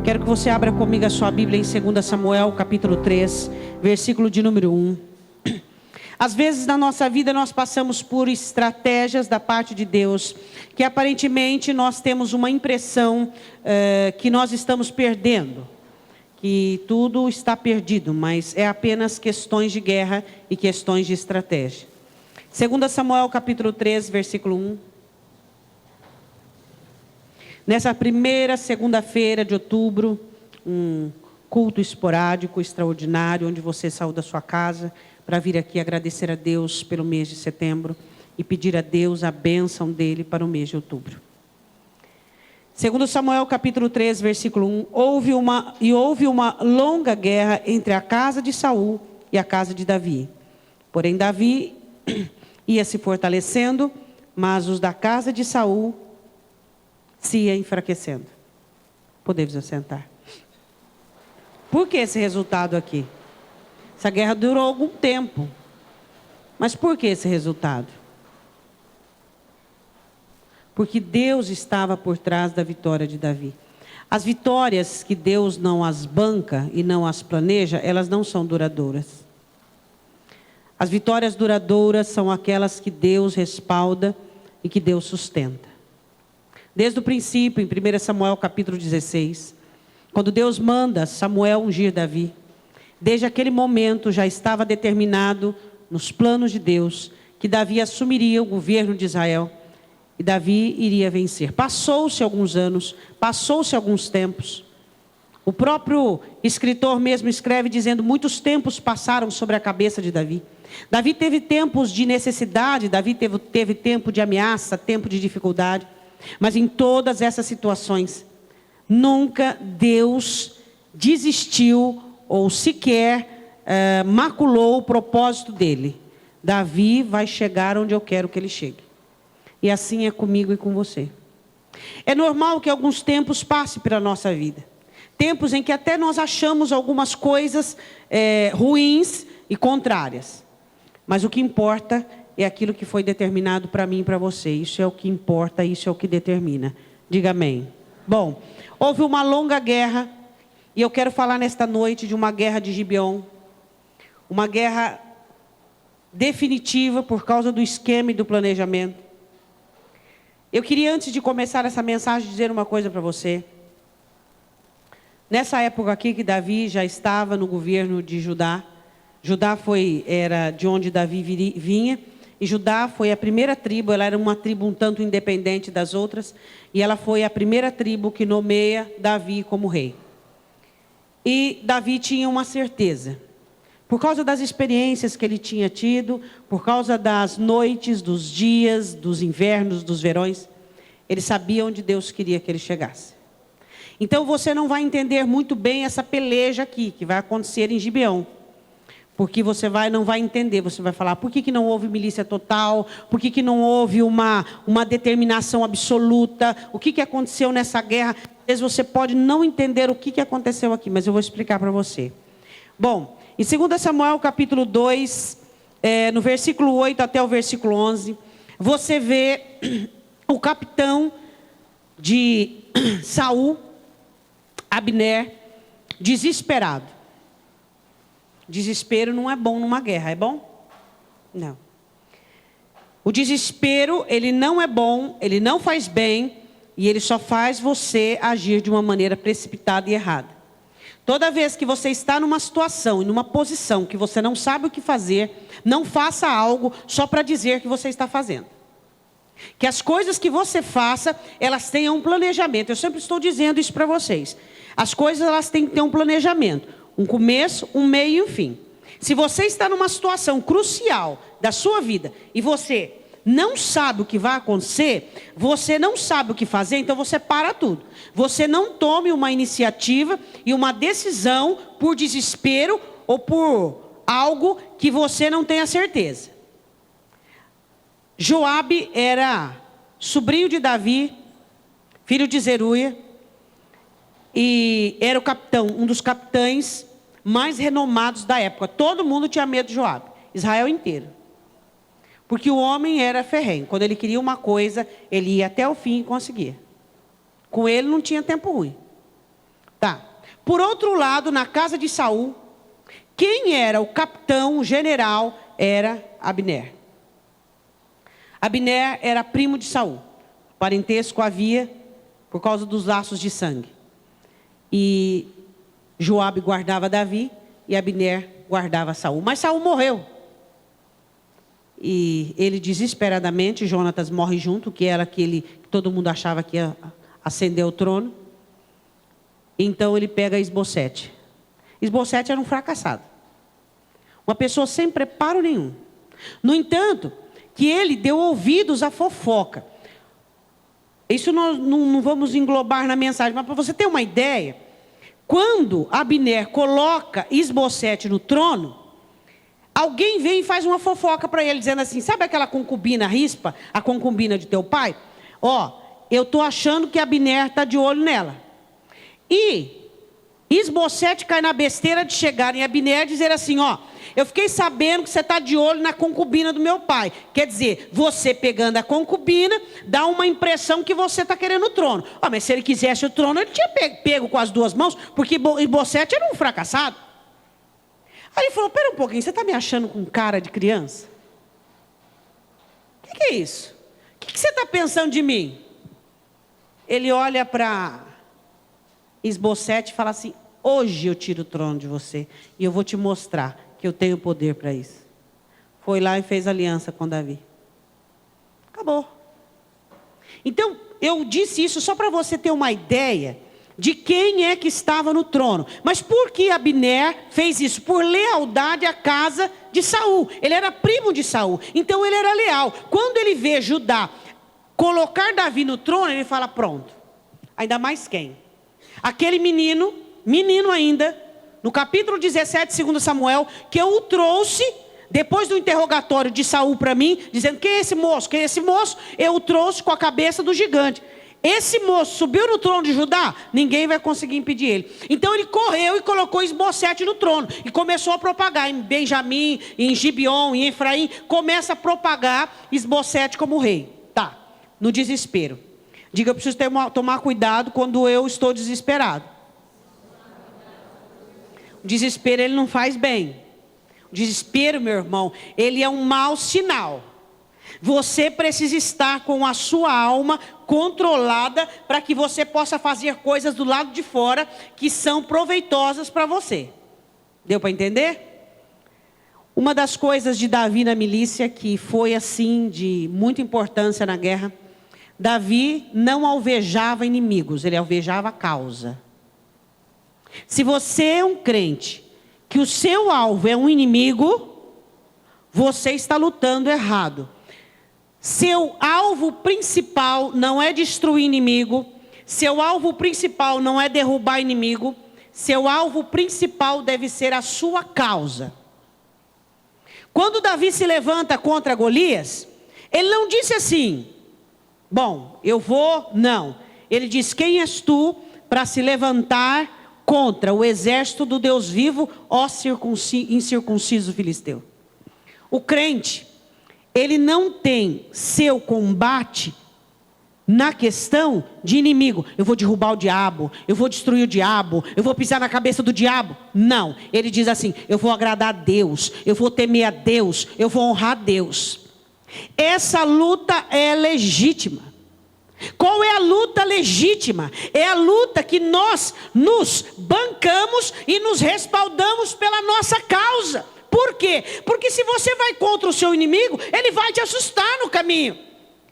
Quero que você abra comigo a sua Bíblia em 2 Samuel, capítulo 3, versículo de número 1. Às vezes na nossa vida nós passamos por estratégias da parte de Deus, que aparentemente nós temos uma impressão que nós estamos perdendo, que tudo está perdido, mas é apenas questões de guerra e questões de estratégia. 2 Samuel capítulo 3, versículo 1. Nessa primeira segunda-feira de outubro, um culto esporádico, extraordinário, onde você saiu da sua casa para vir aqui agradecer a Deus pelo mês de setembro e pedir a Deus a bênção dele para o mês de outubro. 2 Samuel capítulo 3, versículo 1, houve uma longa guerra entre a casa de Saul e a casa de Davi. Porém Davi ia se fortalecendo, mas os da casa de Saul se ia enfraquecendo. Podemos assentar. Por que esse resultado aqui? Essa guerra durou algum tempo. Mas por que esse resultado? Porque Deus estava por trás da vitória de Davi. As vitórias que Deus não as banca e não as planeja, elas não são duradouras. As vitórias duradouras são aquelas que Deus respalda e que Deus sustenta. Desde o princípio, em 1 Samuel capítulo 16, quando Deus manda Samuel ungir Davi, desde aquele momento já estava determinado nos planos de Deus que Davi assumiria o governo de Israel e Davi iria vencer. Passou-se alguns anos, passou-se alguns tempos. O próprio escritor mesmo escreve dizendo: muitos tempos passaram sobre a cabeça de Davi. Davi teve tempos de necessidade, Davi teve tempo de ameaça, tempo de dificuldade. Mas em todas essas situações, nunca Deus desistiu ou sequer maculou o propósito dele. Davi vai chegar onde eu quero que ele chegue. E assim é comigo e com você. É normal que alguns tempos passem pela nossa vida. Tempos em que até nós achamos algumas coisas ruins e contrárias. Mas o que importa é aquilo que foi determinado para mim e para você. Isso é o que importa, isso é o que determina. Diga amém. Bom, houve uma longa guerra. E eu quero falar nesta noite de uma guerra de Gibeon. Uma guerra definitiva por causa do esquema e do planejamento. Eu queria, antes de começar essa mensagem, dizer uma coisa para você. Nessa época aqui que Davi já estava no governo de Judá. Judá era de onde Davi vinha. E Judá foi a primeira tribo, ela era uma tribo um tanto independente das outras. E ela foi a primeira tribo que nomeia Davi como rei. E Davi tinha uma certeza. Por causa das experiências que ele tinha tido, por causa das noites, dos dias, dos invernos, dos verões, ele sabia onde Deus queria que ele chegasse. Então você não vai entender muito bem essa peleja aqui, que vai acontecer em Gibeão. Porque você não vai entender, você vai falar, por que não houve milícia total? Por que não houve uma determinação absoluta? O que aconteceu nessa guerra? Às vezes você pode não entender o que aconteceu aqui, mas eu vou explicar para você. Bom, em 2 Samuel capítulo 2, no versículo 8 até o versículo 11, você vê o capitão de Saul, Abner, desesperado. Desespero não é bom numa guerra, é bom? Não. O desespero, ele não é bom, ele não faz bem, e ele só faz você agir de uma maneira precipitada e errada. Toda vez que você está numa situação e numa posição que você não sabe o que fazer, não faça algo só para dizer que você está fazendo. Que as coisas que você faça, elas tenham um planejamento. Eu sempre estou dizendo isso para vocês. As coisas, elas têm que ter um planejamento. Um começo, um meio e um fim. Se você está numa situação crucial da sua vida e você não sabe o que vai acontecer, você não sabe o que fazer, então você para tudo. Você não tome uma iniciativa e uma decisão por desespero ou por algo que você não tenha certeza. Joabe era sobrinho de Davi, filho de Zeruia, e era o capitão, um dos capitães mais renomados da época. Todo mundo tinha medo de Joabe, Israel inteiro. Porque o homem era ferrenho. Quando ele queria uma coisa, ele ia até o fim e conseguia. Com ele não tinha tempo ruim. Tá. Por outro lado, na casa de Saul, quem era o capitão, o general, era Abner. Abner era primo de Saul. Parentesco havia por causa dos laços de sangue. E Joabe guardava Davi e Abner guardava Saul. Mas Saul morreu. E ele desesperadamente, Jonatas morre junto, que era aquele que todo mundo achava que ia ascender o trono. Então ele pega Isbosete. Isbosete era um fracassado. Uma pessoa sem preparo nenhum. No entanto, que ele deu ouvidos à fofoca. Isso nós não vamos englobar na mensagem, mas para você ter uma ideia, quando Abner coloca Isbosete no trono, alguém vem e faz uma fofoca para ele, dizendo assim, sabe aquela concubina Rispa, a concubina de teu pai? Ó, eu estou achando que Abner está de olho nela. E Isbosete cai na besteira de chegar em Abner e dizer assim, ó, eu fiquei sabendo que você está de olho na concubina do meu pai. Quer dizer, você pegando a concubina, dá uma impressão que você está querendo o trono. Ó, mas se ele quisesse o trono, ele tinha pego com as duas mãos, porque Isbosete era um fracassado. Aí ele falou, pera um pouquinho, você está me achando com cara de criança? O que é isso? O que você está pensando de mim? Ele olha para Isbosete e fala assim, hoje eu tiro o trono de você e eu vou te mostrar que eu tenho poder para isso. Foi lá e fez aliança com Davi. Acabou. Então, eu disse isso só para você ter uma ideia de quem é que estava no trono. Mas por que Abner fez isso? Por lealdade à casa de Saul. Ele era primo de Saul, então ele era leal. Quando ele vê Judá colocar Davi no trono, ele fala, pronto. Ainda mais quem? Aquele menino ainda, no capítulo 17, 2 Samuel, que eu o trouxe, depois do interrogatório de Saul para mim, dizendo, quem é esse moço? Quem é esse moço? Eu o trouxe com a cabeça do gigante. Esse moço subiu no trono de Judá, ninguém vai conseguir impedir ele. Então ele correu e colocou Isbosete no trono, e começou a propagar em Benjamim, em Gibeon, em Efraim, começa a propagar Isbosete como rei. Tá, no desespero. Diga, eu preciso tomar cuidado quando eu estou desesperado. O desespero, ele não faz bem. O desespero, meu irmão, ele é um mau sinal. Você precisa estar com a sua alma controlada para que você possa fazer coisas do lado de fora que são proveitosas para você. Deu para entender? Uma das coisas de Davi na milícia que foi assim de muita importância na guerra, Davi não alvejava inimigos, ele alvejava a causa. Se você é um crente que o seu alvo é um inimigo, você está lutando errado. Seu alvo principal não é destruir inimigo, seu alvo principal não é derrubar inimigo, seu alvo principal deve ser a sua causa. Quando Davi se levanta contra Golias, ele não disse assim, bom, eu vou, não. Ele diz, quem és tu para se levantar contra o exército do Deus vivo, ó incircunciso filisteu? O crente, ele não tem seu combate na questão de inimigo. Eu vou derrubar o diabo, eu vou destruir o diabo, eu vou pisar na cabeça do diabo. Não, ele diz assim, eu vou agradar a Deus, eu vou temer a Deus, eu vou honrar a Deus. Essa luta é legítima. Qual é a luta legítima? É a luta que nós nos bancamos e nos respaldamos pela nossa causa. Por quê? Porque se você vai contra o seu inimigo, ele vai te assustar no caminho.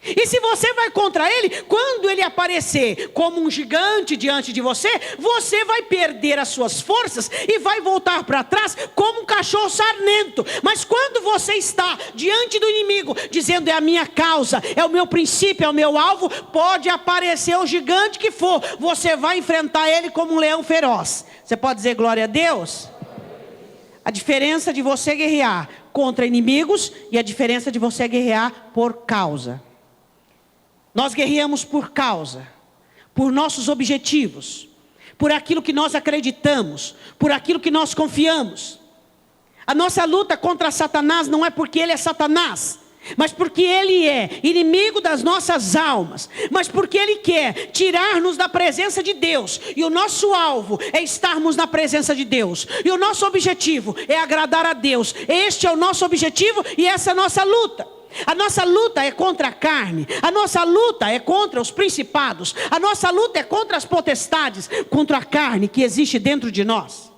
E se você vai contra ele, quando ele aparecer como um gigante diante de você, você vai perder as suas forças e vai voltar para trás como um cachorro sarnento. Mas quando você está diante do inimigo, dizendo é a minha causa, é o meu princípio, é o meu alvo, pode aparecer o gigante que for, você vai enfrentar ele como um leão feroz. Você pode dizer glória a Deus? A diferença de você guerrear contra inimigos e a diferença de você guerrear por causa. Nós guerreamos por causa, por nossos objetivos, por aquilo que nós acreditamos, por aquilo que nós confiamos. A nossa luta contra Satanás não é porque ele é Satanás, mas porque Ele é inimigo das nossas almas, mas porque Ele quer tirar-nos da presença de Deus, e o nosso alvo é estarmos na presença de Deus, e o nosso objetivo é agradar a Deus. Este é o nosso objetivo e essa é a nossa luta. A nossa luta é contra a carne, a nossa luta é contra os principados, a nossa luta é contra as potestades, contra a carne que existe dentro de nós.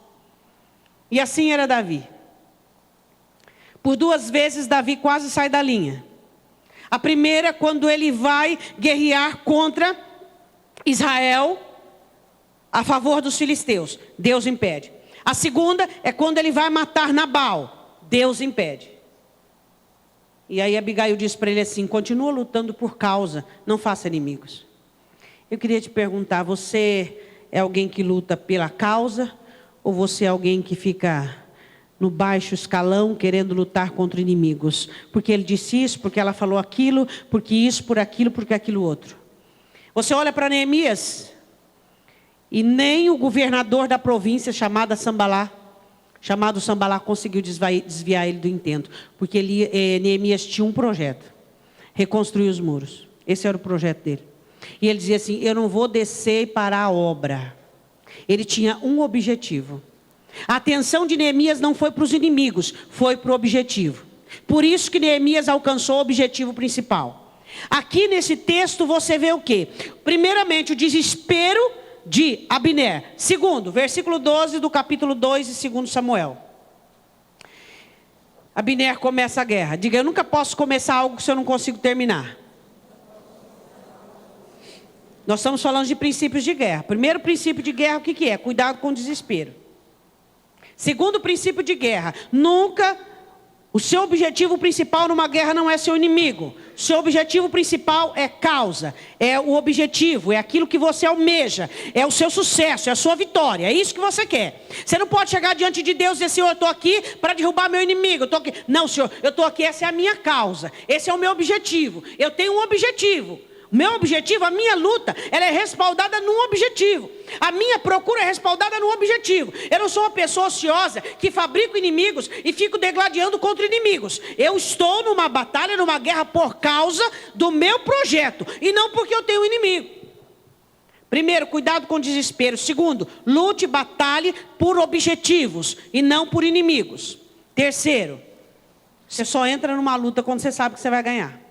E assim era Davi. Por 2 vezes Davi quase sai da linha. A primeira, quando ele vai guerrear contra Israel a favor dos filisteus, Deus impede. A segunda é quando ele vai matar Nabal, Deus impede. E aí Abigail diz para ele assim: continua lutando por causa, não faça inimigos. Eu queria te perguntar, você é alguém que luta pela causa, ou você é alguém que fica no baixo escalão, querendo lutar contra inimigos? Porque ele disse isso, porque ela falou aquilo, porque isso, por aquilo, porque aquilo outro. Você olha para Neemias, e nem o governador da província chamado Sambalá conseguiu desviar ele do intento. Porque Neemias tinha um projeto: reconstruir os muros. Esse era o projeto dele. E ele dizia assim: eu não vou descer e parar a obra. Ele tinha um objetivo. A atenção de Neemias não foi para os inimigos, foi para o objetivo. Por isso que Neemias alcançou o objetivo principal. Aqui nesse texto você vê o quê? Primeiramente, o desespero de Abner. Segundo, versículo 12 do capítulo 2 de 2 Samuel. Abner começa a guerra. Diga: eu nunca posso começar algo se eu não consigo terminar. Nós estamos falando de princípios de guerra. Primeiro princípio de guerra, o que é? Cuidado com o desespero. Segundo princípio de guerra: nunca, o seu objetivo principal numa guerra não é seu inimigo. O seu objetivo principal é causa, é o objetivo, é aquilo que você almeja, é o seu sucesso, é a sua vitória, é isso que você quer. Você não pode chegar diante de Deus e dizer: Senhor, eu estou aqui para derrubar meu inimigo, eu estou aqui. Não, Senhor, eu estou aqui, essa é a minha causa, esse é o meu objetivo. Eu tenho um objetivo. O meu objetivo, a minha luta, ela é respaldada num objetivo. A minha procura é respaldada num objetivo. Eu não sou uma pessoa ociosa que fabrico inimigos e fico degladiando contra inimigos. Eu estou numa batalha, numa guerra por causa do meu projeto e não porque eu tenho um inimigo. Primeiro, cuidado com o desespero. Segundo, lute e batalhe por objetivos e não por inimigos. Terceiro, você só entra numa luta quando você sabe que você vai ganhar.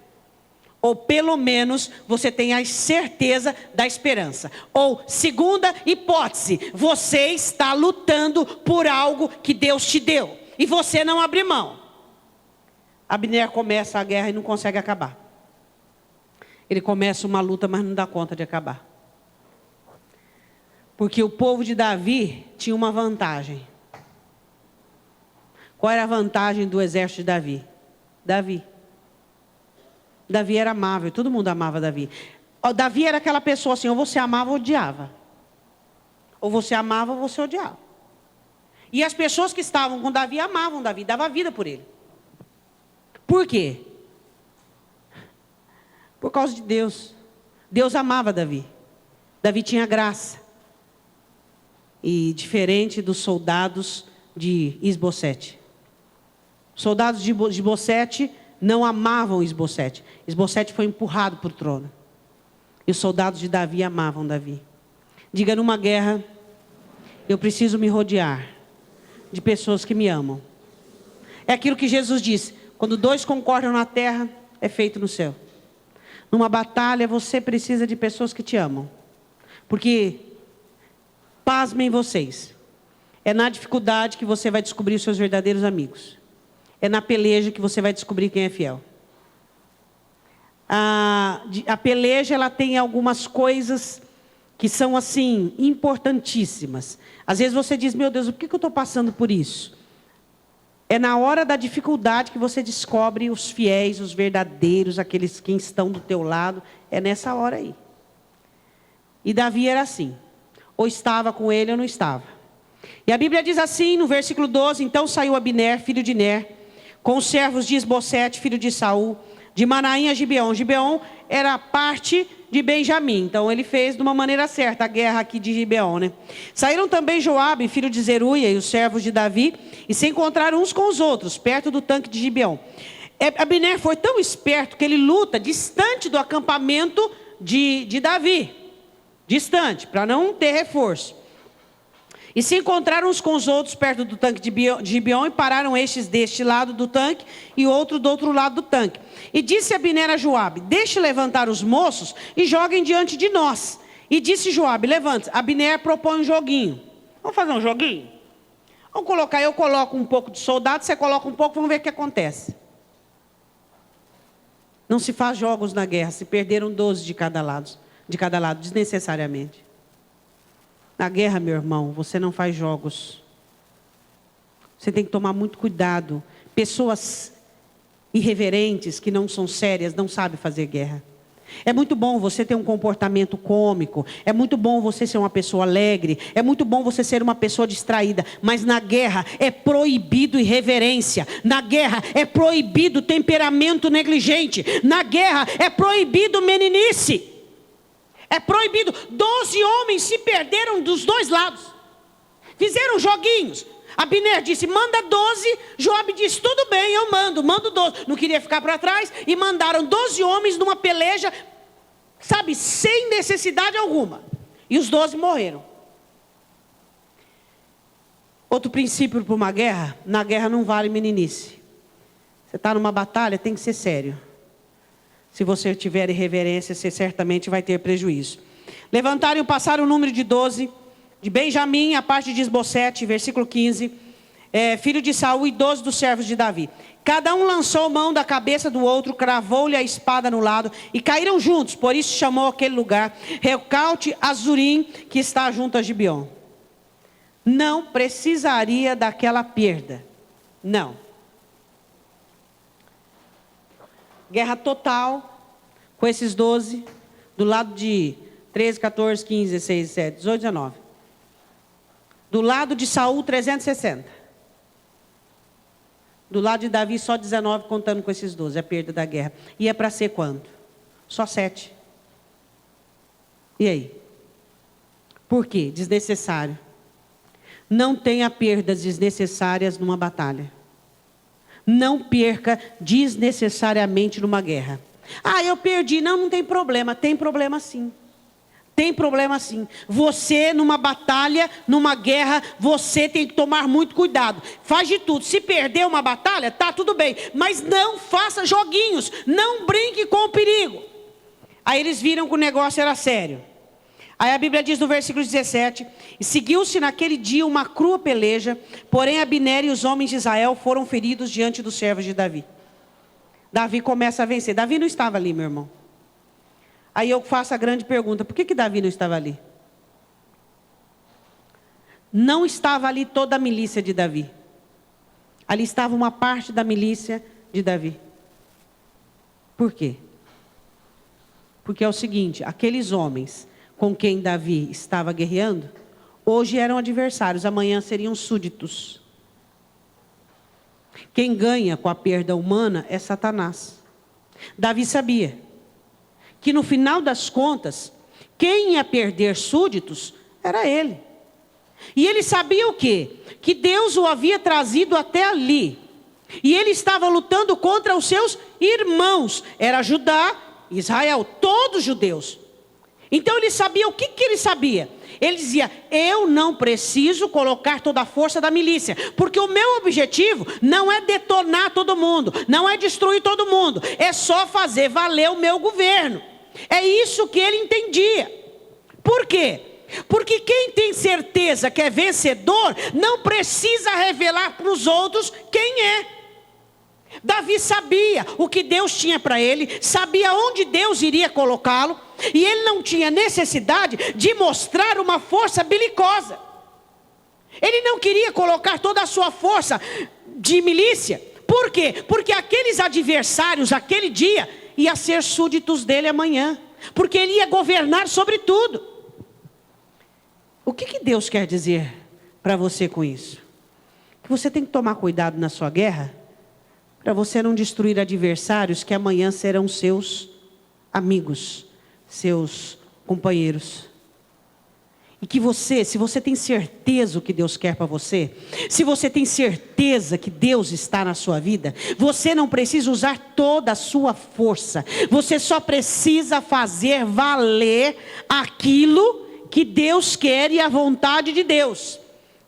Ou pelo menos você tem a certeza da esperança. Ou, segunda hipótese, você está lutando por algo que Deus te deu e você não abre mão. Abner começa a guerra e não consegue acabar. Ele começa uma luta, mas não dá conta de acabar. Porque o povo de Davi tinha uma vantagem. Qual era a vantagem do exército de Davi? Davi era amável, todo mundo amava Davi. Davi era aquela pessoa assim: ou você amava ou odiava. Ou você amava ou você odiava. E as pessoas que estavam com Davi amavam Davi, davam vida por ele. Por quê? Por causa de Deus. Deus amava Davi. Davi tinha graça. E diferente dos soldados de Isbosete. Os soldados de Isbosete não amavam Isbosete. Isbosete foi empurrado para o trono. E os soldados de Davi amavam Davi. Diga: numa guerra, eu preciso me rodear de pessoas que me amam. É aquilo que Jesus disse: quando 2 concordam na terra, é feito no céu. Numa batalha, você precisa de pessoas que te amam. Porque, pasmem vocês, é na dificuldade que você vai descobrir os seus verdadeiros amigos. É na peleja que você vai descobrir quem é fiel. A peleja, ela tem algumas coisas que são assim, importantíssimas. Às vezes você diz: meu Deus, por que eu estou passando por isso? É na hora da dificuldade que você descobre os fiéis, os verdadeiros, aqueles que estão do teu lado. É nessa hora aí. E Davi era assim: ou estava com ele ou não estava. E a Bíblia diz assim no versículo 12: então saiu Abner, filho de Ner, com os servos de Isbosete, filho de Saul, de Manaim a Gibeon. Gibeon era parte de Benjamim. Então ele fez de uma maneira certa a guerra aqui de Gibeon, né? Saíram também Joabe, filho de Zeruia, e os servos de Davi, e se encontraram uns com os outros, perto do tanque de Gibeon. Abner foi tão esperto que ele luta distante do acampamento de Davi. Distante, para não ter reforço. E se encontraram uns com os outros perto do tanque de Gibeon, e pararam estes deste lado do tanque e outro do outro lado do tanque. E disse Abner a Joabe: deixe levantar os moços e joguem diante de nós. E disse Joabe: levante. Abner propõe um joguinho. Vamos fazer um joguinho? Vamos colocar, eu coloco um pouco de soldado, você coloca um pouco, vamos ver o que acontece. Não se faz jogos na guerra, se perderam 12 de cada lado, desnecessariamente. Na guerra, meu irmão, você não faz jogos. Você tem que tomar muito cuidado. Pessoas irreverentes, que não são sérias, não sabem fazer guerra. É muito bom você ter um comportamento cômico. É muito bom você ser uma pessoa alegre. É muito bom você ser uma pessoa distraída. Mas na guerra é proibido irreverência. Na guerra é proibido temperamento negligente. Na guerra é proibido meninice. É proibido. 12 homens se perderam dos dois lados. Fizeram joguinhos. Abner disse: manda 12. Joabe disse: tudo bem, eu mando 12. Não queria ficar para trás. E mandaram 12 homens numa peleja, sabe, sem necessidade alguma. E os 12 morreram. Outro princípio para uma guerra: na guerra não vale meninice. Você está numa batalha, tem que ser sério. Se você tiver irreverência, você certamente vai ter prejuízo. Levantaram e passaram o número de 12, de Benjamim, a parte de Esbocete, versículo 15, filho de Saul, e 12 dos servos de Davi. Cada um lançou mão da cabeça do outro, cravou-lhe a espada no lado, e caíram juntos, por isso chamou aquele lugar Recaute Azurim, que está junto a Gibeon. Não precisaria daquela perda. Não. Guerra total, com esses 12, do lado de 13, 14, 15, 16, 17, 18, 19. Do lado de Saul, 360. Do lado de Davi, só 19, contando com esses 12, a perda da guerra. E é para ser quanto? Só 7. E aí? Por quê? Desnecessário. Não tenha perdas desnecessárias numa batalha. Não perca desnecessariamente numa guerra. Ah, eu perdi. Não, não tem problema. Tem problema sim. Tem problema sim. Você numa batalha, numa guerra, você tem que tomar muito cuidado. Faz de tudo. Se perder uma batalha, tá tudo bem. Mas não faça joguinhos. Não brinque com o perigo. Aí eles viram que o negócio era sério. Aí a Bíblia diz no versículo 17: e seguiu-se naquele dia uma crua peleja, porém Abner e os homens de Israel foram feridos diante dos servos de Davi. Davi começa a vencer. Davi não estava ali, meu irmão. Aí eu faço a grande pergunta: por que Davi não estava ali? Não estava ali toda a milícia de Davi. Ali estava uma parte da milícia de Davi. Por quê? Porque é o seguinte: aqueles homens com quem Davi estava guerreando, hoje eram adversários, amanhã seriam súditos. Quem ganha com a perda humana é Satanás. Davi sabia que no final das contas, quem ia perder súditos era ele. E ele sabia o quê? Que Deus o havia trazido até ali. E ele estava lutando contra os seus irmãos. Era Judá, Israel, todos judeus. Então ele sabia, o que ele sabia? Ele dizia: eu não preciso colocar toda a força da milícia, porque o meu objetivo não é detonar todo mundo, não é destruir todo mundo, é só fazer valer o meu governo. É isso que ele entendia. Por quê? Porque quem tem certeza que é vencedor, não precisa revelar para os outros quem é. Davi sabia o que Deus tinha para ele, sabia onde Deus iria colocá-lo, e ele não tinha necessidade de mostrar uma força belicosa. Ele não queria colocar toda a sua força de milícia. Por quê? Porque aqueles adversários, aquele dia, iam ser súditos dele amanhã, porque ele ia governar sobre tudo. O que Deus quer dizer para você com isso? Que você tem que tomar cuidado na sua guerra, para você não destruir adversários que amanhã serão seus amigos, seus companheiros. E que você, se você tem certeza o que Deus quer para você, se você tem certeza que Deus está na sua vida, você não precisa usar toda a sua força. Você só precisa fazer valer aquilo que Deus quer e a vontade de Deus.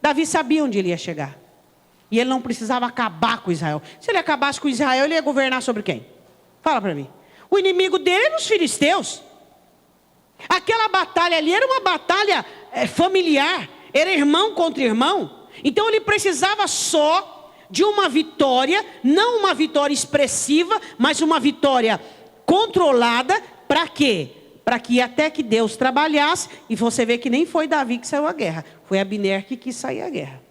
Davi sabia onde ele ia chegar. E ele não precisava acabar com Israel. Se ele acabasse com Israel, ele ia governar sobre quem? Fala para mim. O inimigo dele eram os filisteus. Aquela batalha ali era uma batalha familiar. Era irmão contra irmão. Então ele precisava só de uma vitória. Não uma vitória expressiva, mas uma vitória controlada. Para quê? Para que até que Deus trabalhasse. E você vê que nem foi Davi que saiu à guerra. Foi Abner que quis sair à guerra.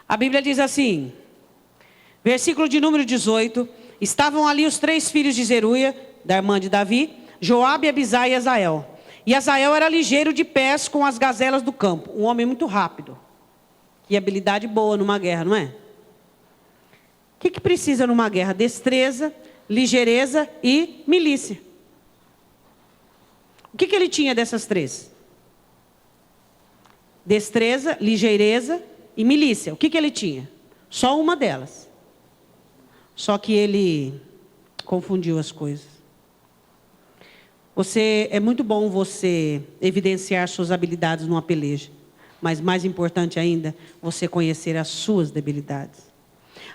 A Bíblia diz assim, versículo de número 18. Estavam ali os 3 filhos de Zeruia, da irmã de Davi, Joabe, Abisai e Azael. E Azael era ligeiro de pés com as gazelas do campo. Um homem muito rápido. Que habilidade boa numa guerra, não é? O que precisa numa guerra? Destreza, ligeireza e milícia. O que ele tinha dessas 3? Destreza, ligeireza e milícia. O que ele tinha? Só uma delas. Só que ele confundiu as coisas. É muito bom você evidenciar suas habilidades numa peleja. Mas mais importante ainda, você conhecer as suas debilidades.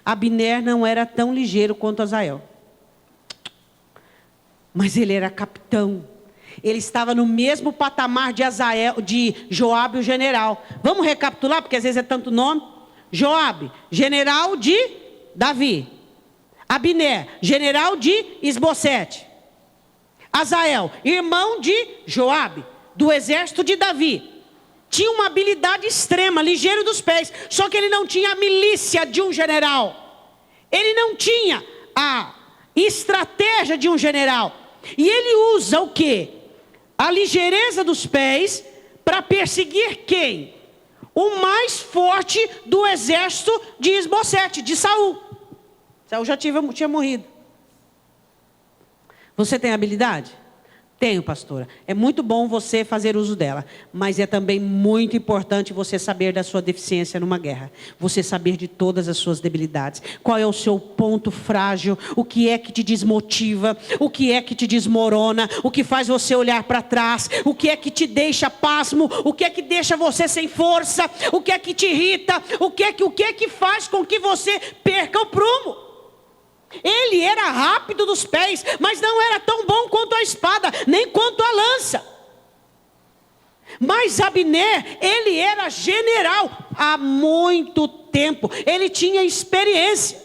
Abner não era tão ligeiro quanto Azael. Mas ele era capitão. Ele estava no mesmo patamar de Joabe, o general. Vamos recapitular, porque às vezes é tanto nome. Joabe, general de Davi. Abner, general de Isbosete. Azael, irmão de Joabe, do exército de Davi. Tinha uma habilidade extrema, ligeiro dos pés. Só que ele não tinha a milícia de um general. Ele não tinha a estratégia de um general. E ele usa o quê? A ligeireza dos pés para perseguir quem? O mais forte do exército de Isbosete, de Saul. Saul já tinha morrido. Você tem habilidade? Tenho, pastora. É muito bom você fazer uso dela. Mas é também muito importante você saber da sua deficiência numa guerra. Você saber de todas as suas debilidades. Qual é o seu ponto frágil? O que é que te desmotiva? O que é que te desmorona? O que faz você olhar para trás? O que é que te deixa pasmo? O que é que deixa você sem força? O que é que te irrita? O que é que faz com que você perca o prumo? Ele era rápido dos pés, mas não era tão bom quanto a espada, nem quanto a lança. Mas Abner, ele era general há muito tempo. Ele tinha experiência.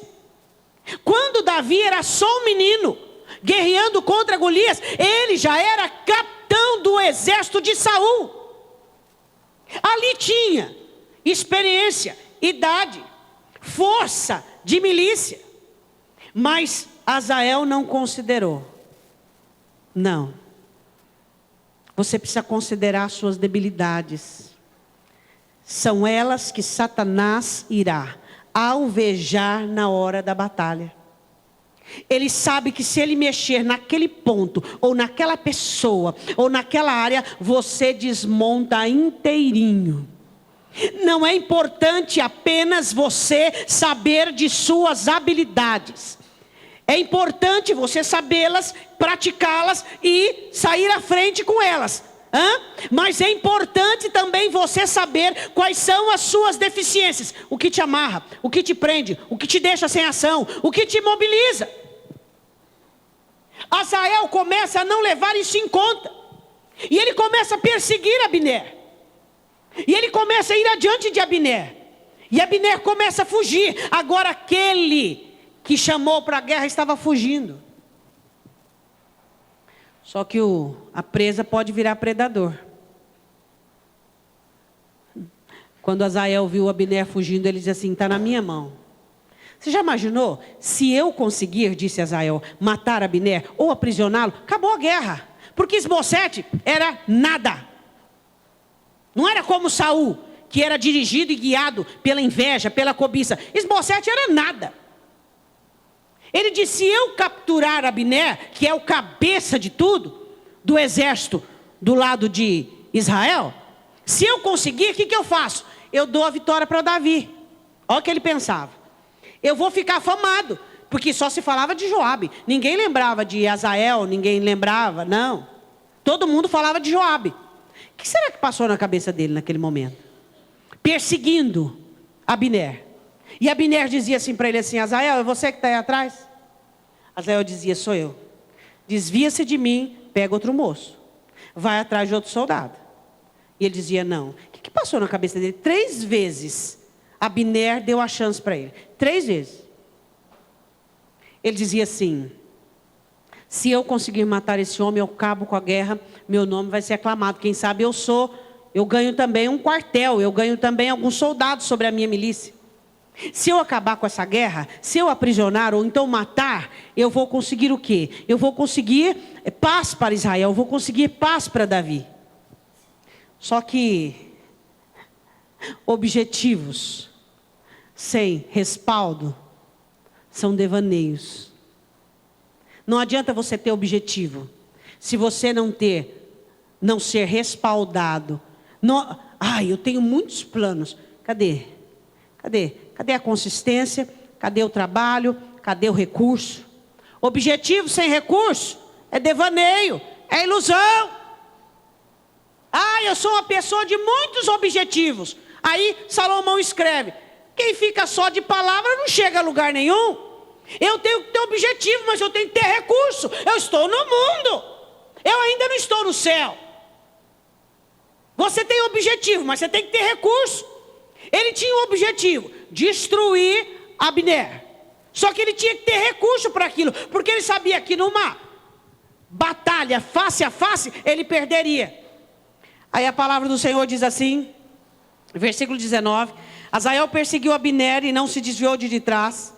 Quando Davi era só um menino, guerreando contra Golias, ele já era capitão do exército de Saul. Ali tinha experiência, idade, força de milícia. Mas Azael não considerou. Não. Você precisa considerar suas debilidades. São elas que Satanás irá alvejar na hora da batalha. Ele sabe que se ele mexer naquele ponto, ou naquela pessoa, ou naquela área, você desmonta inteirinho. Não é importante apenas você saber de suas habilidades. É importante você sabê-las, praticá-las e sair à frente com elas. Mas é importante também você saber quais são as suas deficiências. O que te amarra, o que te prende, o que te deixa sem ação, o que te mobiliza. Azael começa a não levar isso em conta. E ele começa a perseguir Abner. E ele começa a ir adiante de Abner. E Abner começa a fugir. Agora aquele que chamou para a guerra estava fugindo. Só que a presa pode virar predador. Quando Azael viu Abner fugindo, ele disse assim: está na minha mão. Você já imaginou? Se eu conseguir, disse Azael, matar Abner ou aprisioná-lo, acabou a guerra. Porque Isbosete era nada. Não era como Saul, que era dirigido e guiado pela inveja, pela cobiça. Isbosete era nada. Ele disse: se eu capturar Abner, que é o cabeça de tudo, do exército do lado de Israel, Se eu conseguir, o que eu faço? Eu dou a vitória para Davi. Olha o que ele pensava. Eu vou ficar afamado, porque só se falava de Joabe. Ninguém lembrava de Azael, ninguém lembrava, não. Todo mundo falava de Joabe. O que será que passou na cabeça dele naquele momento? Perseguindo Abner. E Abner dizia assim para ele assim: Azael, é você que está aí atrás? Azael dizia: sou eu. Desvia-se de mim, pega outro moço. Vai atrás de outro soldado. E ele dizia: não. O que passou na cabeça dele? 3 vezes Abner deu a chance para ele. 3 vezes. Ele dizia assim: se eu conseguir matar esse homem, eu acabo com a guerra, meu nome vai ser aclamado. Quem sabe eu ganho também um quartel, eu ganho também alguns soldados sobre a minha milícia. Se eu acabar com essa guerra, se eu aprisionar ou então matar, eu vou conseguir o quê? Eu vou conseguir paz para Israel, eu vou conseguir paz para Davi. Só que objetivos sem respaldo são devaneios. Não adianta você ter objetivo se você não ser respaldado. Eu tenho muitos planos. Cadê a consistência? Cadê o trabalho? Cadê o recurso? Objetivo sem recurso é devaneio, é ilusão. Eu sou uma pessoa de muitos objetivos. Aí Salomão escreve: quem fica só de palavra não chega a lugar nenhum. Eu tenho que ter objetivo, mas eu tenho que ter recurso. Eu estou no mundo, eu ainda não estou no céu. Você tem objetivo, mas você tem que ter recurso. Ele tinha um objetivo: destruir Abner. Só que ele tinha que ter recurso para aquilo, porque ele sabia que numa batalha face a face ele perderia. Aí a palavra do Senhor diz assim, versículo 19: Azael perseguiu Abner e não se desviou de trás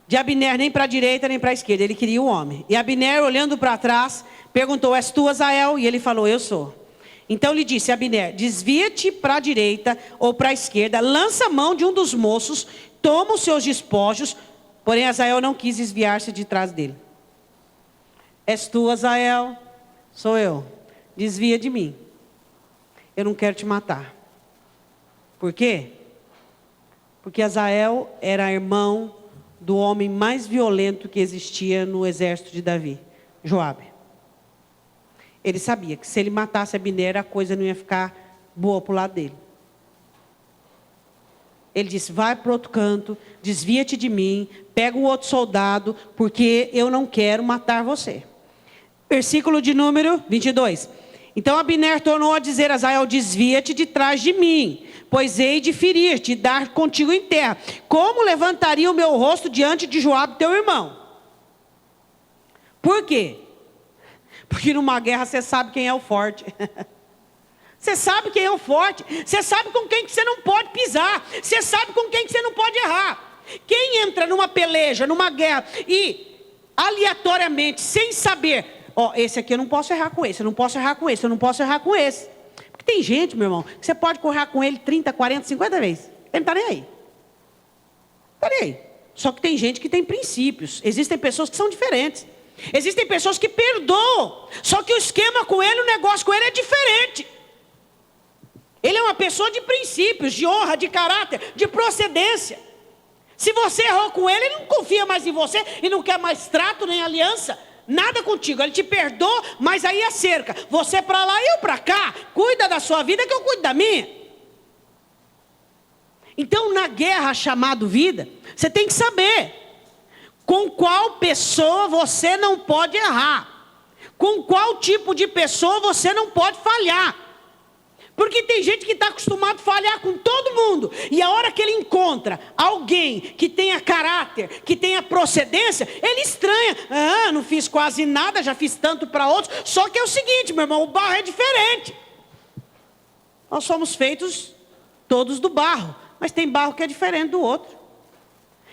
de Abner, nem para a direita nem para a esquerda. Ele queria o homem. E Abner, olhando para trás, perguntou: és tu, Azael? E ele falou: eu sou. Então lhe disse Abner: desvia-te para a direita ou para a esquerda, lança a mão de um dos moços, toma os seus despojos. Porém Azael não quis desviar-se de trás dele. És tu, Azael? Sou eu. Desvia de mim. Eu não quero te matar. Por quê? Porque Azael era irmão do homem mais violento que existia no exército de Davi, Joabe. Ele sabia que se ele matasse Abner, a coisa não ia ficar boa para o lado dele. Ele disse: vai para outro canto, desvia-te de mim, pega um outro soldado, porque eu não quero matar você. Versículo de número 22. Então Abner tornou a dizer a Azael: desvia-te de trás de mim, pois hei de ferir-te e dar contigo em terra. Como levantaria o meu rosto diante de Joabe, teu irmão? Por quê? Porque numa guerra você sabe quem é o forte. Você sabe quem é o forte. Você sabe com quem que você não pode pisar. Você sabe com quem que você não pode errar. Quem entra numa peleja, numa guerra e aleatoriamente, sem saber: esse aqui eu não posso errar com esse, eu não posso errar com esse, eu não posso errar com esse. Porque tem gente, meu irmão, que você pode correr com ele 30, 40, 50 vezes. Ele não está nem aí. Não está nem aí. Só que tem gente que tem princípios. Existem pessoas que são diferentes. Existem pessoas que perdoam. Só que o esquema com ele, o negócio com ele é diferente. Ele é uma pessoa de princípios, de honra, de caráter, de procedência. Se você errou com ele, ele não confia mais em você e não quer mais trato nem aliança. Nada contigo, ele te perdoa, mas aí é cerca. Você para lá e eu para cá. Cuida da sua vida que eu cuido da minha. Então na guerra chamada vida, você tem que saber com qual pessoa você não pode errar. Com qual tipo de pessoa você não pode falhar. Porque tem gente que está acostumado a falhar com todo mundo. E a hora que ele encontra alguém que tenha caráter, que tenha procedência, ele estranha. Não fiz quase nada, já fiz tanto para outros. Só que é o seguinte, meu irmão, o barro é diferente. Nós somos feitos todos do barro. Mas tem barro que é diferente do outro.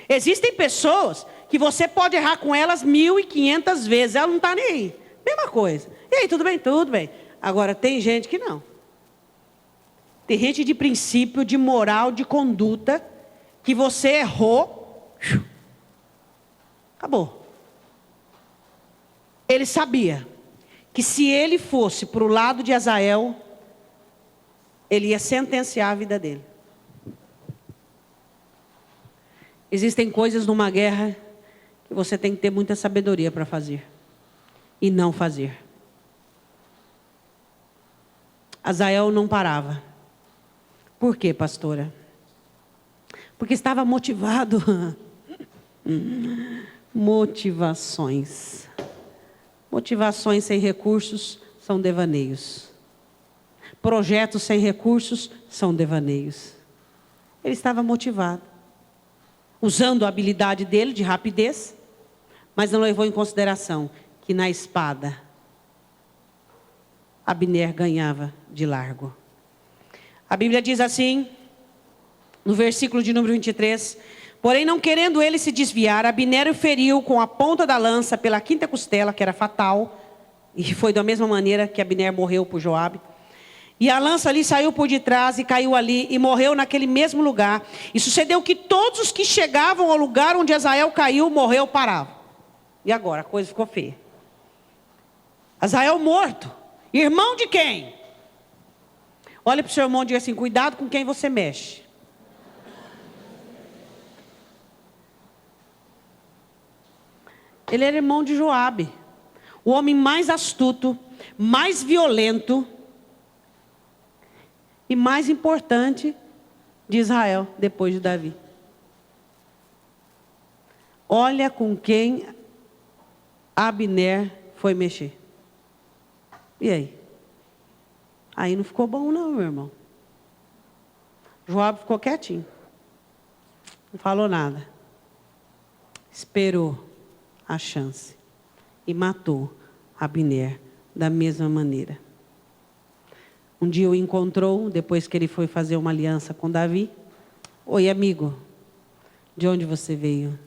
Existem pessoas que você pode errar com elas 1.500 vezes. Ela não está nem aí. Mesma coisa. E aí, tudo bem? Tudo bem. Agora, tem gente que não. Tem gente de princípio, de moral, de conduta, que você errou, acabou. Ele sabia que se ele fosse para o lado de Azael, ele ia sentenciar a vida dele. Existem coisas numa guerra que você tem que ter muita sabedoria para fazer e não fazer. Azael não parava. Por quê, pastora? Porque estava motivado. Motivações. Motivações sem recursos são devaneios. Projetos sem recursos são devaneios. Ele estava motivado, usando a habilidade dele de rapidez, mas não levou em consideração que na espada Abner ganhava de largo. A Bíblia diz assim, no versículo de número 23, porém não querendo ele se desviar, Abner o feriu com a ponta da lança pela quinta costela, que era fatal, e foi da mesma maneira que Abner morreu por Joabe. E a lança ali saiu por detrás e caiu ali e morreu naquele mesmo lugar. E sucedeu que todos os que chegavam ao lugar onde Azael caiu, morreu, paravam. E agora a coisa ficou feia. Azael morto. Irmão de quem? Olha para o seu irmão e diga assim, cuidado com quem você mexe. Ele era irmão de Joabe. O homem mais astuto, mais violento e mais importante de Israel, depois de Davi. Olha com quem Abner foi mexer. E aí? Aí não ficou bom não, meu irmão. Joabe ficou quietinho. Não falou nada. Esperou a chance. E matou Abner da mesma maneira. Um dia o encontrou, depois que ele foi fazer uma aliança com Davi. Oi, amigo, de onde você veio?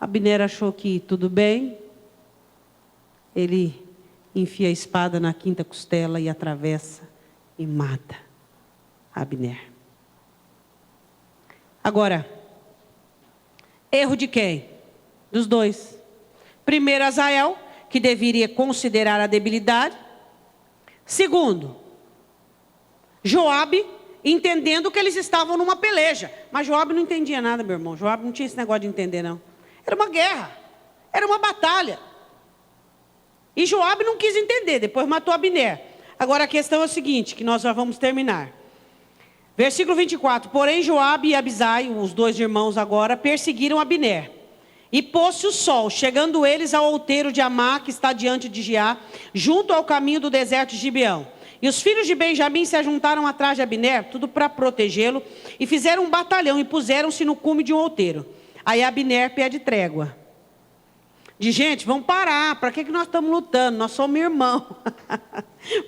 Abner achou que tudo bem. Ele enfia a espada na quinta costela e atravessa e mata Abner. Agora, erro de quem? Dos dois. Primeiro, Azael, que deveria considerar a debilidade. Segundo, Joabe, entendendo que eles estavam numa peleja. Mas Joabe não entendia nada, meu irmão. Joabe não tinha esse negócio de entender, não. Era uma guerra. Era uma batalha. E Joabe não quis entender. Depois matou Abner. Agora a questão é a seguinte, que nós já vamos terminar. Versículo 24. Porém Joabe e Abisai, os dois irmãos agora, perseguiram Abner. E pôs-se o sol, chegando eles ao outeiro de Amá, que está diante de Giá, junto ao caminho do deserto de Gibeão. E os filhos de Benjamim se ajuntaram atrás de Abner, tudo para protegê-lo, e fizeram um batalhão e puseram-se no cume de um outeiro. Aí Abner pede trégua. Diz, gente, vamos parar, para que nós estamos lutando? Nós somos irmãos.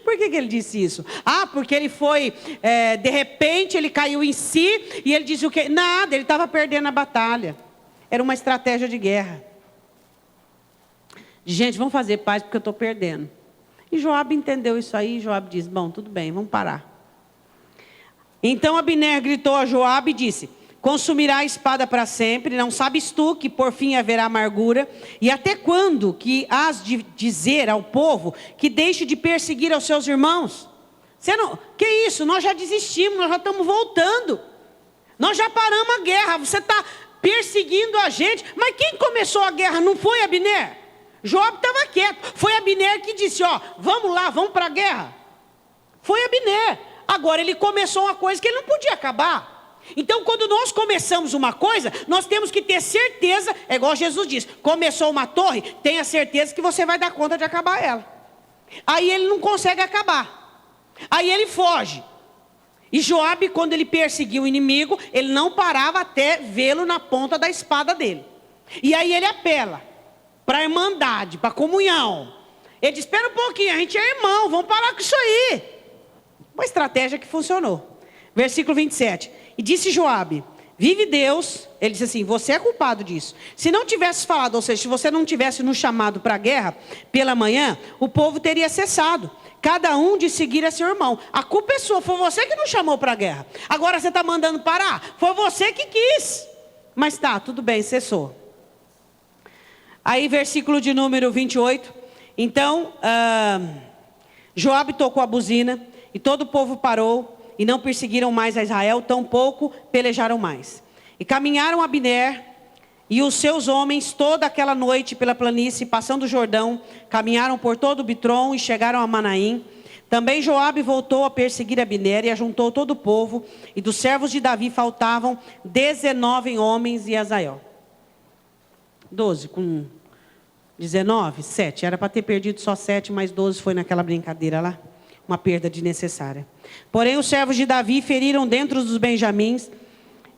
Por que ele disse isso? Ah, porque ele foi, de repente ele caiu em si, e ele disse o quê? Nada, ele estava perdendo a batalha. Era uma estratégia de guerra. Gente, vamos fazer paz porque eu estou perdendo. E Joabe entendeu isso aí. Joabe diz, bom, tudo bem, vamos parar. Então Abner gritou a Joabe e disse, consumirá a espada para sempre, não sabes tu que por fim haverá amargura? E até quando que hás de dizer ao povo que deixe de perseguir aos seus irmãos? Você não, que isso? Nós já desistimos, nós já estamos voltando. Nós já paramos a guerra, você está perseguindo a gente. Mas quem começou a guerra não foi Abner? Joabe estava quieto. Foi Abner que disse, ó, vamos lá, vamos para a guerra. Foi Abner. Agora ele começou uma coisa que ele não podia acabar. Então quando nós começamos uma coisa, nós temos que ter certeza, é igual Jesus diz, começou uma torre, tenha certeza que você vai dar conta de acabar ela. Aí ele não consegue acabar. Aí ele foge. E Joabe, quando ele perseguiu o inimigo, ele não parava até vê-lo na ponta da espada dele. E aí ele apela para a irmandade, para a comunhão. Ele diz, espera um pouquinho, a gente é irmão, vamos parar com isso aí. Uma estratégia que funcionou. Versículo 27. E disse Joabe, vive Deus, ele disse assim, você é culpado disso. Se não tivesse falado, ou seja, se você não tivesse nos chamado para a guerra pela manhã, o povo teria cessado. Cada um de seguir a seu irmão. A culpa é sua, foi você que nos chamou para a guerra. Agora você está mandando parar? Foi você que quis. Mas tá, tudo bem, cessou. Aí versículo de número 28. Então, Joabe tocou a buzina e todo o povo parou, e não perseguiram mais a Israel, tampouco pelejaram mais. E caminharam Abner e os seus homens toda aquela noite pela planície, passando o Jordão, caminharam por todo o Bitrom e chegaram a Manaim. Também Joabe voltou a perseguir Abner e ajuntou todo o povo, e dos servos de Davi faltavam 19 homens e Azael. 12 com 19, 7. Era para ter perdido só 7, mas 12 foi naquela brincadeira lá. Uma perda desnecessária. Porém, os servos de Davi feriram dentro dos benjamins,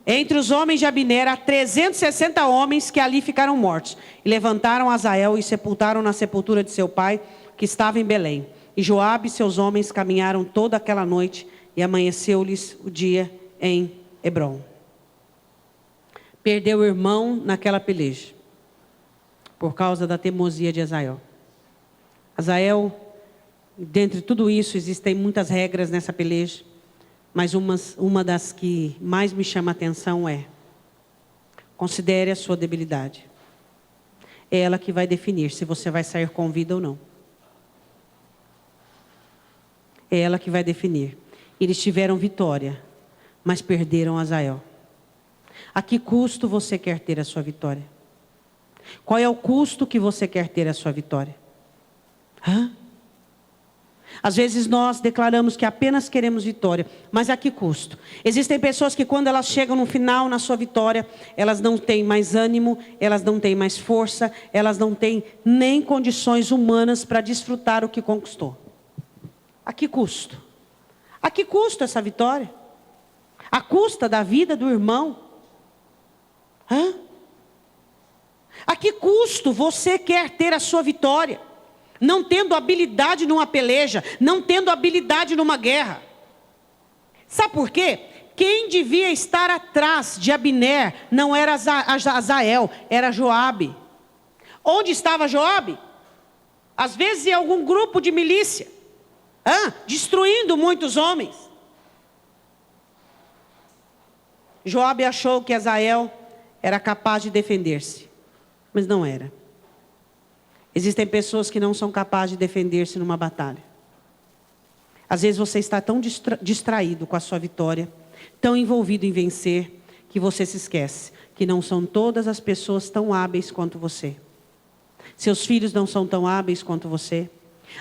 entre os homens de Abner, há 360 homens que ali ficaram mortos. E levantaram Azael e sepultaram na sepultura de seu pai, que estava em Belém. E Joabe e seus homens caminharam toda aquela noite, e amanheceu-lhes o dia em Hebrom. Perdeu o irmão naquela peleja, por causa da teimosia de Azael. Azael, dentre tudo isso, existem muitas regras nessa peleja, mas uma das que mais me chama a atenção é: considere a sua debilidade. É ela que vai definir se você vai sair com vida ou não. É ela que vai definir. Eles tiveram vitória, mas perderam Azael. A que custo você quer ter a sua vitória? Qual é o custo que você quer ter a sua vitória? Às vezes nós declaramos que apenas queremos vitória, mas a que custo? Existem pessoas que quando elas chegam no final, na sua vitória, elas não têm mais ânimo, elas não têm mais força, elas não têm nem condições humanas para desfrutar o que conquistou. A que custo? A que custo essa vitória? A custa da vida do irmão? A que custo você quer ter a sua vitória? Não tendo habilidade numa peleja, não tendo habilidade numa guerra. Sabe por quê? Quem devia estar atrás de Abner não era Azael, era Joabe. Onde estava Joabe? Às vezes em algum grupo de milícia, destruindo muitos homens. Joabe achou que Azael era capaz de defender-se, mas não era. Existem pessoas que não são capazes de defender-se numa batalha. Às vezes você está tão distraído com a sua vitória, tão envolvido em vencer, que você se esquece que não são todas as pessoas tão hábeis quanto você. Seus filhos não são tão hábeis quanto você.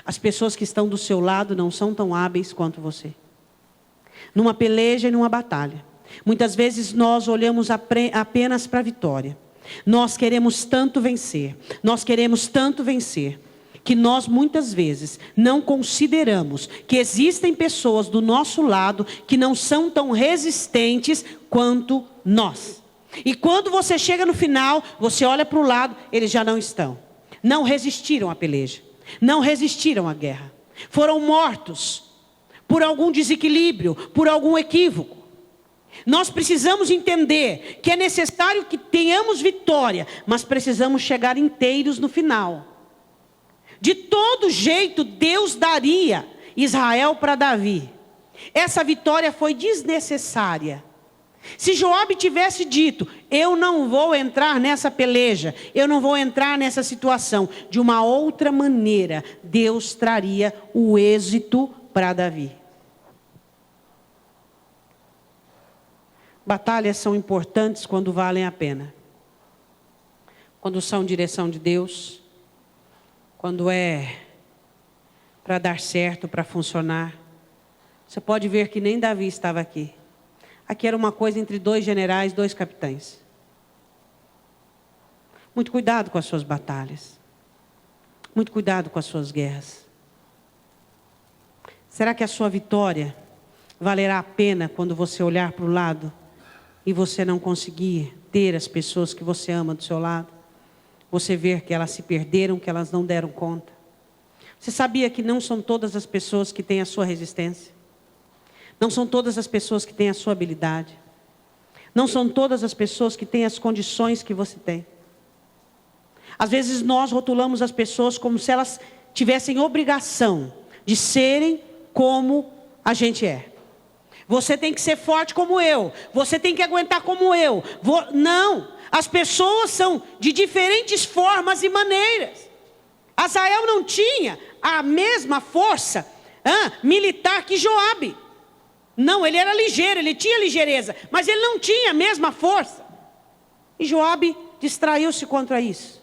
As pessoas que estão do seu lado não são tão hábeis quanto você. Numa peleja e numa batalha, muitas vezes nós olhamos apenas para a vitória. Nós queremos tanto vencer, que nós muitas vezes não consideramos que existem pessoas do nosso lado que não são tão resistentes quanto nós. E quando você chega no final, você olha para o lado, eles já não estão. Não resistiram à peleja, não resistiram à guerra. Foram mortos por algum desequilíbrio, por algum equívoco. Nós precisamos entender que é necessário que tenhamos vitória, mas precisamos chegar inteiros no final. De todo jeito, Deus daria Israel para Davi. Essa vitória foi desnecessária. Se Joabe tivesse dito: eu não vou entrar nessa peleja, eu não vou entrar nessa situação, de uma outra maneira, Deus traria o êxito para Davi. Batalhas são importantes quando valem a pena. Quando são direção de Deus. Quando é para dar certo, para funcionar. Você pode ver que nem Davi estava aqui. Aqui era uma coisa entre 2 generais, 2 capitães. Muito cuidado com as suas batalhas. Muito cuidado com as suas guerras. Será que a sua vitória valerá a pena quando você olhar para o lado e você não conseguir ter as pessoas que você ama do seu lado? Você ver que elas se perderam, que elas não deram conta. Você sabia que não são todas as pessoas que têm a sua resistência? Não são todas as pessoas que têm a sua habilidade. Não são todas as pessoas que têm as condições que você tem. Às vezes nós rotulamos as pessoas como se elas tivessem obrigação de serem como a gente é. Você tem que ser forte como eu. Você tem que aguentar como eu. Não. As pessoas são de diferentes formas e maneiras. Azael não tinha a mesma força militar que Joabe. Não, ele era ligeiro, ele tinha ligeireza, mas ele não tinha a mesma força. E Joabe distraiu-se contra isso.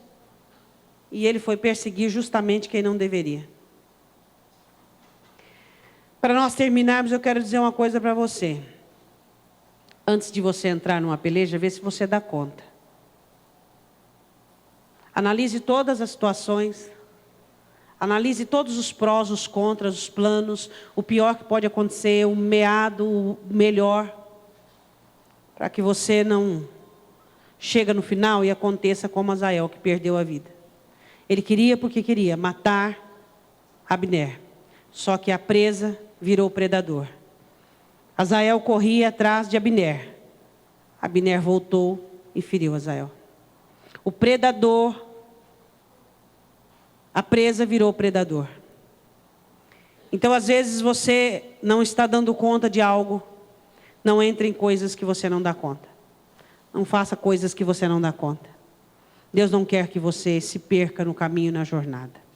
E ele foi perseguir justamente quem não deveria. Para nós terminarmos, eu quero dizer uma coisa para você. Antes de você entrar numa peleja, vê se você dá conta. Analise todas as situações. Analise todos os prós, os contras, os planos, o pior que pode acontecer, o meado, o melhor. Para que você não chegue no final e aconteça como Azael, que perdeu a vida. Ele queria porque queria matar Abner. Só que a presa virou predador. Azael corria atrás de Abner. Abner voltou e feriu Azael. O predador, a presa virou predador. Então, às vezes, você não está dando conta de algo. Não entre em coisas que você não dá conta. Não faça coisas que você não dá conta. Deus não quer que você se perca no caminho, na jornada.